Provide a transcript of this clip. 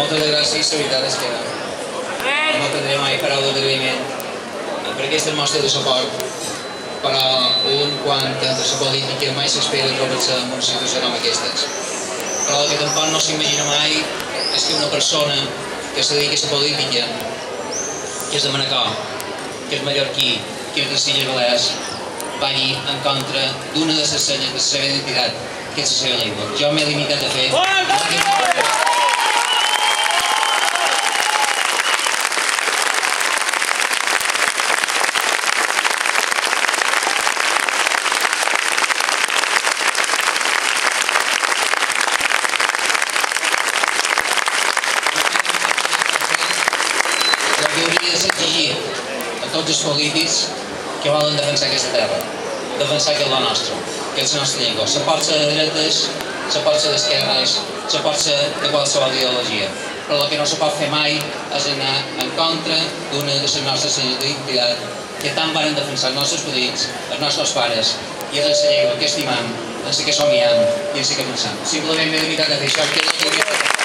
Moltes gràcies, la veritat és que no tindré mai paraules d'agraïment per aquesta mostra de suport, però quan entra la política mai s'espera trobar-se en una situació com aquestes. Però el que tampoc no s'imagina mai és que una persona que se dedica a la política, que és de Manacor, que és mallorquí, que és de les Illes Balears, vagi en contra d'una de les senyes de la seva identitat, que és la seva llengua. Jo m'he limitat a fer... El que hauria de ser exigir a tots els polítics que volen defensar aquesta terra, defensar que és la nostra, que és la nostra llengua. Se pot ser de dretes, se pot ser d'esquerres, se pot ser de qualsevol ideologia, però el que no se pot fer mai és anar en contra d'una de les nostres senyes d'identitat que tant varen defensar els nostres codins, els nostres pares, i és la llengua que estimam, en la que somiam i en la que pensam. Simplement m'he limitat a fer això.